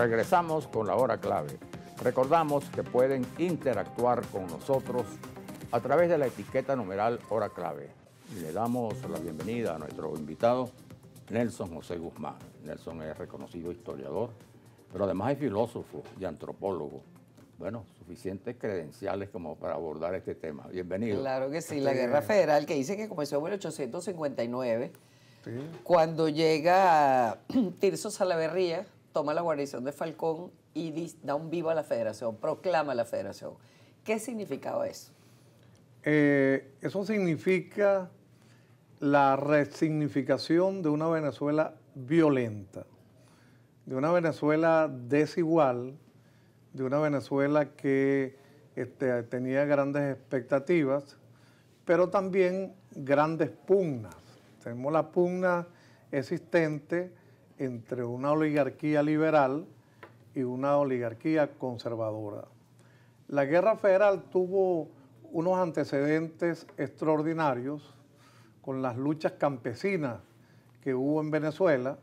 Regresamos con la hora clave. Recordamos que pueden interactuar con nosotros a través de la etiqueta numeral hora clave. Y le damos la bienvenida a nuestro invitado, Nelson José Guzmán. Nelson es reconocido historiador, pero además es filósofo y antropólogo. Bueno, suficientes credenciales como para abordar este tema. Bienvenido. Claro que sí, la Guerra Federal, que dice que comenzó en 1859, Sí. cuando llega Tirso Salaverría, toma la guarnición de Falcón y da un viva a la Federación, proclama la Federación. ¿Qué significaba eso? Eso significa la resignificación de una Venezuela violenta, de una Venezuela desigual, de una Venezuela que tenía grandes expectativas, pero también grandes pugnas. Tenemos la pugna existente entre una oligarquía liberal y una oligarquía conservadora. La Guerra Federal tuvo unos antecedentes extraordinarios con las luchas campesinas que hubo en Venezuela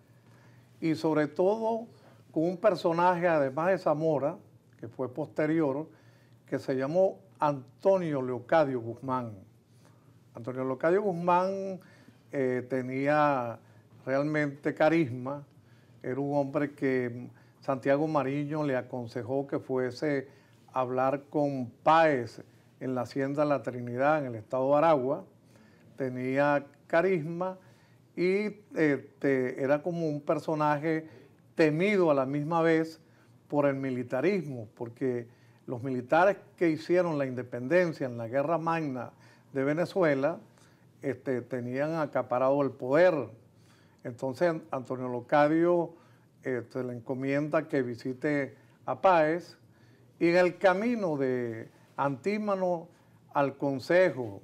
y sobre todo con un personaje, además de Zamora, que fue posterior, que se llamó Antonio Leocadio Guzmán. Antonio Leocadio Guzmán tenía realmente carisma, era un hombre que Santiago Mariño le aconsejó que fuese a hablar con Páez en la Hacienda La Trinidad, en el estado de Aragua. Tenía carisma y era como un personaje temido a la misma vez por el militarismo, porque los militares que hicieron la independencia en la Guerra Magna de Venezuela tenían acaparado el poder. Entonces Antonio Leocadio se le encomienda que visite a Páez y en el camino de Antímano al Consejo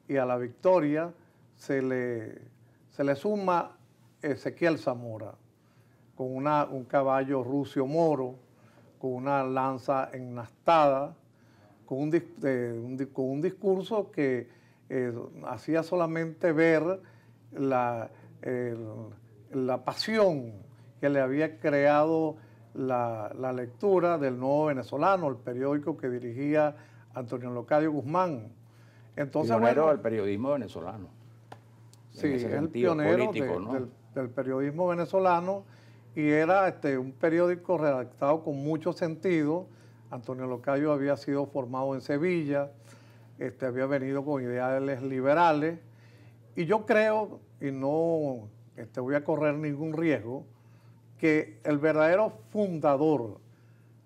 y a la Victoria se le suma Ezequiel Zamora con un caballo rucio moro, con una lanza ennastada, con un discurso que hacía solamente ver la pasión que le había creado la lectura del Nuevo Venezolano, el periódico que dirigía Antonio Leocadio Guzmán. Entonces, pionero del periodismo venezolano. Sí, es el pionero político, ¿no? del periodismo venezolano y era un periódico redactado con mucho sentido. Antonio Leocadio había sido formado en Sevilla, había venido con ideales liberales y yo creo, y no voy a correr ningún riesgo, que el verdadero fundador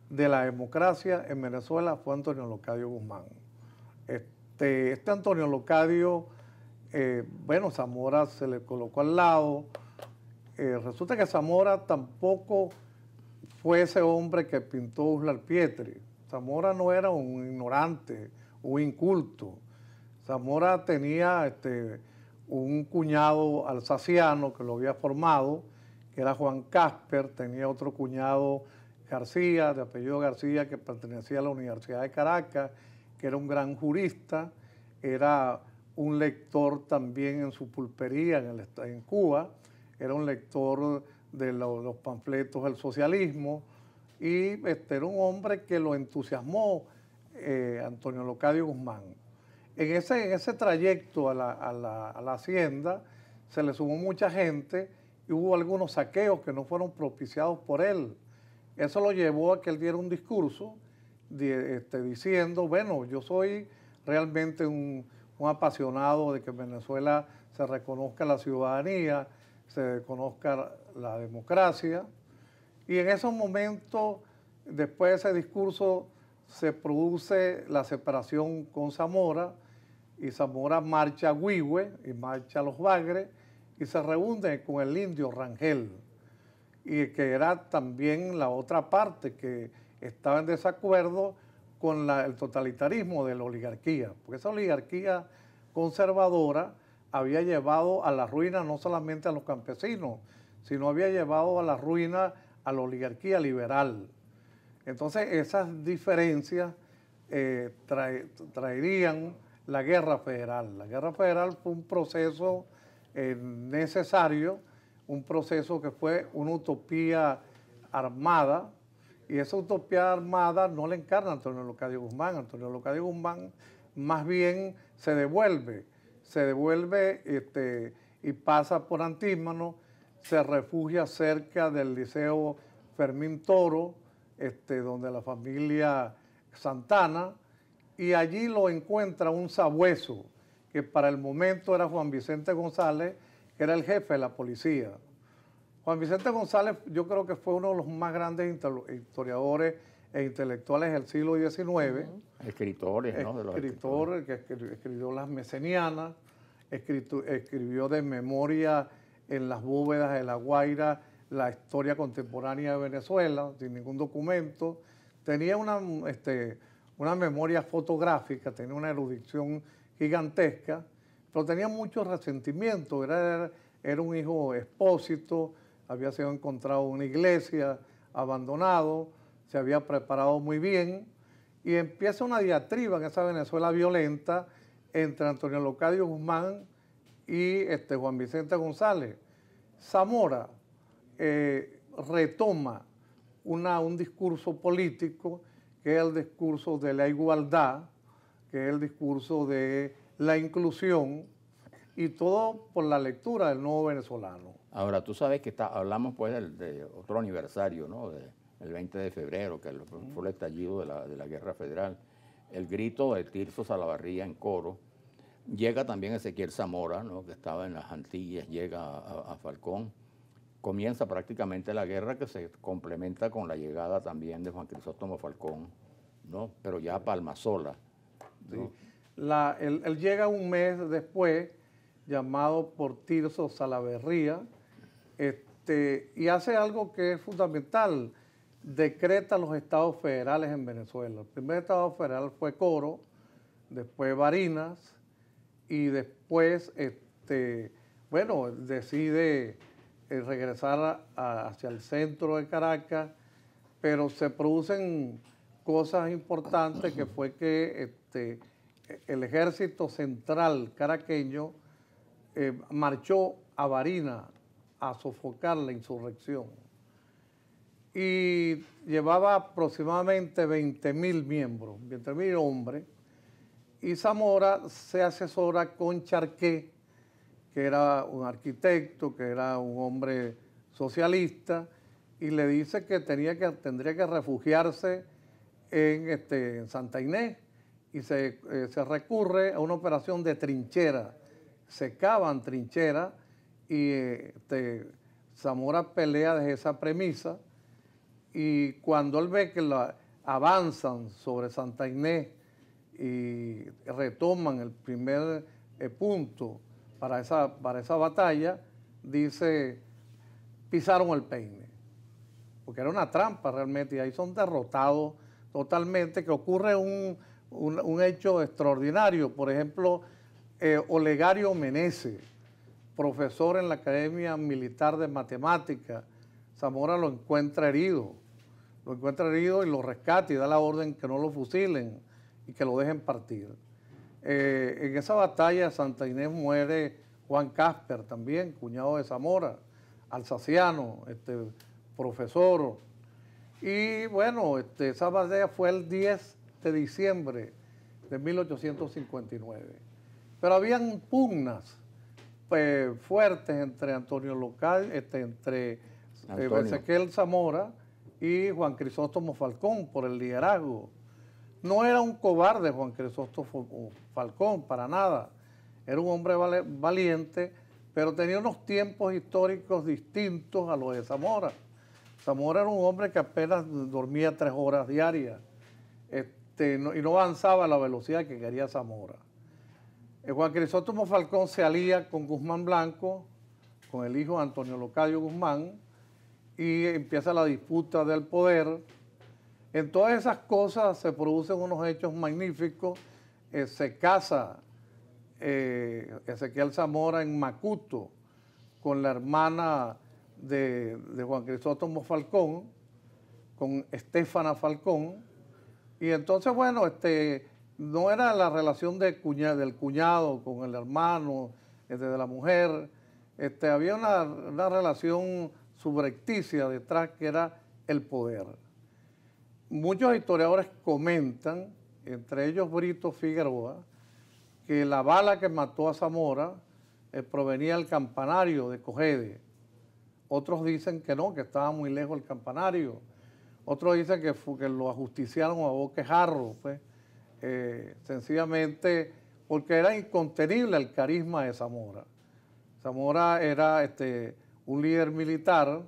de la democracia en Venezuela fue Antonio Leocadio Guzmán. Antonio Leocadio, bueno, Zamora se le colocó al lado. Resulta que Zamora tampoco fue ese hombre que pintó Uslar Pietri. Zamora no era un ignorante, un inculto. Zamora tenía un cuñado alsaciano que lo había formado, que era Juan Casper, tenía otro cuñado García, de apellido García, que pertenecía a la Universidad de Caracas, que era un gran jurista, era un lector también en su pulpería en Cuba, era un lector de los panfletos del socialismo y era un hombre que lo entusiasmó Antonio Leocadio Guzmán. En ese trayecto a la hacienda se le sumó mucha gente y hubo algunos saqueos que no fueron propiciados por él. Eso lo llevó a que él diera un discurso diciendo, bueno, yo soy realmente un apasionado de que en Venezuela se reconozca la ciudadanía, se reconozca la democracia. Y en esos momentos, después de ese discurso, se produce la separación con Zamora, y Zamora marcha a Huihue y marcha a Los Bagres y se reúne con el indio Rangel, y que era también la otra parte que estaba en desacuerdo con el totalitarismo de la oligarquía, porque esa oligarquía conservadora había llevado a la ruina no solamente a los campesinos, sino había llevado a la ruina a la oligarquía liberal. Entonces esas diferencias traerían la Guerra Federal. La Guerra Federal fue un proceso necesario, un proceso que fue una utopía armada, Y esa utopía armada no la encarna Antonio Leocadio Guzmán. Antonio Leocadio Guzmán más bien se devuelve y pasa por Antímano, se refugia cerca del Liceo Fermín Toro, donde la familia Santana, y allí lo encuentra un sabueso, que para el momento era Juan Vicente González, que era el jefe de la policía. Juan Vicente González yo creo que fue uno de los más grandes historiadores e intelectuales del siglo XIX. Escritores, ¿no? Escritor que escribió Las Mesenianas, escribió de memoria en las bóvedas de La Guaira la historia contemporánea de Venezuela, sin ningún documento. Tenía una memoria fotográfica, tenía una erudición gigantesca, pero tenía mucho resentimiento. Era un hijo expósito, había sido encontrado en una iglesia, abandonado, se había preparado muy bien, y empieza una diatriba en esa Venezuela violenta entre Antonio Leocadio Guzmán y Juan Vicente González. Zamora retoma un discurso político, que es el discurso de la igualdad, que es el discurso de la inclusión, y todo por la lectura del Nuevo Venezolano. Ahora, tú sabes que hablamos pues de otro aniversario, ¿no? El 20 de febrero, que fue el estallido de la Guerra Federal. El grito de Tirso Salaverría en coro. Llega también Ezequiel Zamora, ¿no? Que estaba en las Antillas, llega a Falcón. Comienza prácticamente la guerra, que se complementa con la llegada también de Juan Crisóstomo Falcón, ¿no? Pero ya a Palmasola, ¿no? Sí. Él llega un mes después, llamado por Tirso Salaverría, y hace algo que es fundamental: decreta los estados federales en Venezuela. El primer estado federal fue Coro, después Barinas, y después, decide regresar hacia el centro de Caracas, pero se producen cosas importantes, que fue que el ejército central caraqueño marchó a Barinas a sofocar la insurrección. Y llevaba aproximadamente 20.000 miembros, 20.000 hombres, y Zamora se asesora con Charqué, que era un arquitecto, que era un hombre socialista, y le dice que tendría que refugiarse en Santa Inés, y se recurre a una operación de trinchera. Se cavan trincheras, y Zamora pelea desde esa premisa, y cuando él ve que avanzan sobre Santa Inés y retoman el primer punto para esa batalla, dice: pisaron el peine, porque era una trampa realmente, y ahí son derrotados totalmente. Que ocurre un hecho extraordinario. Por ejemplo, Olegario Meneses, profesor en la Academia Militar de Matemáticas, Zamora lo encuentra herido y lo rescata y da la orden que no lo fusilen y que lo dejen partir. En esa batalla de Santa Inés muere Juan Casper también, cuñado de Zamora, alsaciano, profesor. Y bueno, esa batalla fue el 10 de diciembre de 1859. Pero habían pugnas fuertes entre Antonio Leocadio, entre Ezequiel Zamora y Juan Crisóstomo Falcón por el liderazgo. No era un cobarde Juan Crisóstomo Falcón, para nada. Era un hombre valiente, pero tenía unos tiempos históricos distintos a los de Zamora. Zamora era un hombre que apenas dormía 3 horas diarias, y no avanzaba a la velocidad que quería Zamora. Juan Crisóstomo Falcón se alía con Guzmán Blanco, con el hijo de Antonio Leocadio Guzmán, y empieza la disputa del poder. En todas esas cosas se producen unos hechos magníficos. Se casa Ezequiel Zamora en Macuto con la hermana de Juan Crisóstomo Falcón, con Estefana Falcón, y entonces, bueno, no era la relación del cuñado con el hermano, de la mujer, había una relación subrepticia detrás, que era el poder. muchos historiadores comentan, entre ellos Brito Figueroa, que la bala que mató a Zamora provenía del campanario de Cogede. Otros dicen que no, que estaba muy lejos el campanario. Otros dicen que lo ajusticiaron a boquejarro, pues, sencillamente porque era incontenible el carisma de Zamora. Zamora era un líder militar,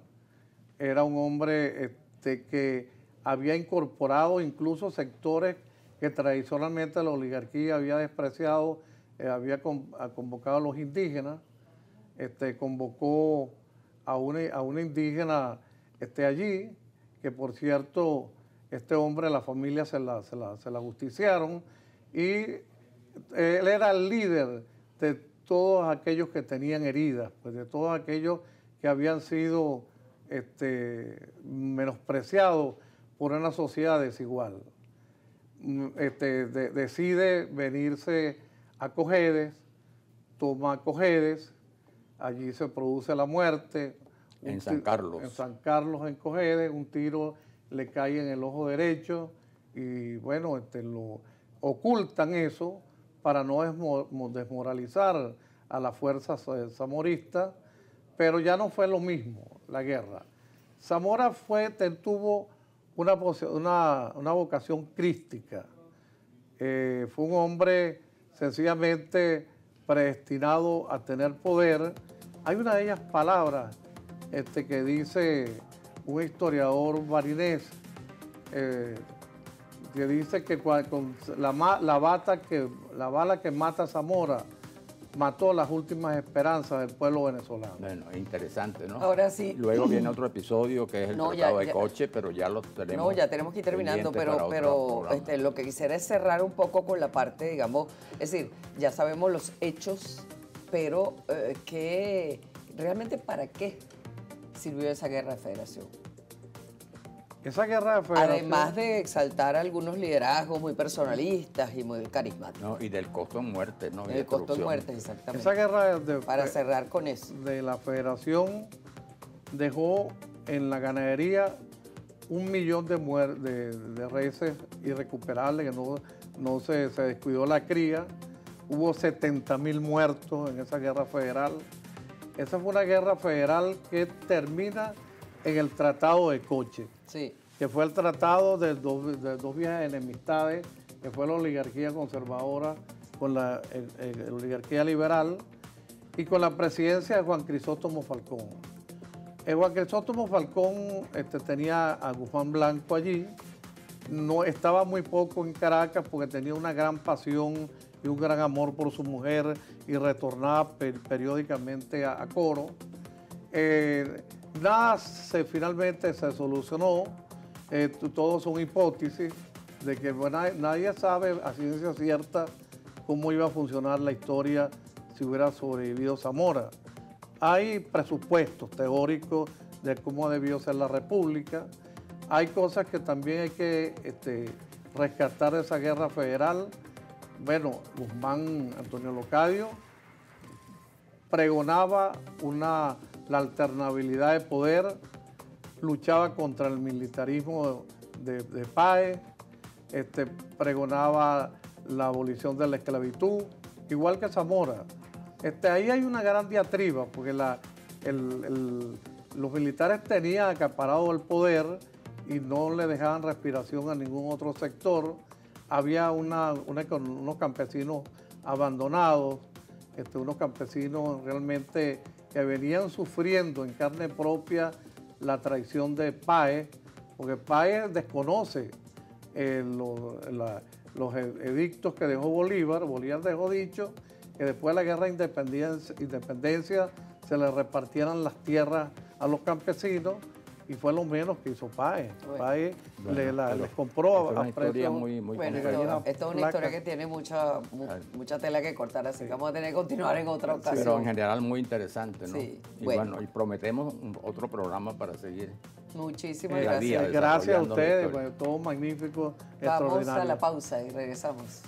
era un hombre que había incorporado incluso sectores que tradicionalmente la oligarquía había despreciado, había convocado a los indígenas, convocó a una indígena allí, que por cierto, este hombre, la familia se la justiciaron, y él era el líder de todos aquellos que tenían heridas, pues de todos aquellos que habían sido menospreciados por una sociedad desigual. Decide venirse a Cojedes, toma Cojedes, allí se produce la muerte. En San Carlos. En San Carlos, en Cojedes, un tiro le cae en el ojo derecho y bueno, lo ocultan eso para no desmoralizar a las fuerzas zamoristas, pero ya no fue lo mismo la guerra. Zamora tuvo una vocación crística. Fue un hombre sencillamente predestinado a tener poder. Hay una de ellas palabras que dice un historiador barinés, que dice que con la bala que mata a Zamora mató las últimas esperanzas del pueblo venezolano. Bueno, interesante, ¿no? Ahora sí. Luego viene otro episodio que es el tratado de Coche, pero ya lo tenemos. No, ya tenemos que ir terminando, pero lo que quisiera es cerrar un poco con la parte, digamos, es decir, ya sabemos los hechos, pero realmente ¿para qué sirvió esa guerra de federación? Esa guerra de federación, además de exaltar algunos liderazgos muy personalistas y muy carismáticos. No, y del costo en muerte, ¿no? El costo en muerte, exactamente. Esa guerra para cerrar con eso. De la federación dejó en la ganadería 1 millón de reses irrecuperables, que no se descuidó la cría. Hubo 70.000 muertos en esa guerra federal. Esa fue una guerra federal que termina en el Tratado de Coche, sí, que fue el tratado de dos viejas enemistades, que fue la oligarquía conservadora con la oligarquía liberal y con la presidencia de Juan Crisóstomo Falcón. Juan Crisóstomo Falcón tenía a Guzmán Blanco allí, no estaba muy poco en Caracas porque tenía una gran pasión y un gran amor por su mujer y retornaba periódicamente a Coro. Nada finalmente se solucionó, todo son hipótesis de que nadie sabe a ciencia cierta cómo iba a funcionar la historia si hubiera sobrevivido Zamora. Hay presupuestos teóricos de cómo debió ser la República, hay cosas que también hay que rescatar de esa guerra federal. Bueno, Guzmán Antonio Locadio pregonaba la alternabilidad de poder, luchaba contra el militarismo de Páez, pregonaba la abolición de la esclavitud, igual que Zamora. Ahí hay una gran diatriba, porque los militares tenían acaparado el poder y no le dejaban respiración a ningún otro sector. Había unos campesinos abandonados, unos campesinos realmente que venían sufriendo en carne propia la traición de Páez, porque Páez desconoce los edictos que dejó Bolívar. Bolívar dejó dicho que después de la guerra de independencia se le repartieran las tierras a los campesinos, y fue lo menos que hizo Páez. Páez les compró a precios muy bueno, esto es una historia que tiene mucha tela que cortar, así que vamos a tener que continuar en otra ocasión. Pero en general muy interesante, ¿no? Sí, y bueno, y prometemos otro programa para seguir. Muchísimas gracias. Gracias a ustedes, todo magnífico, extraordinario. Vamos a la pausa y regresamos.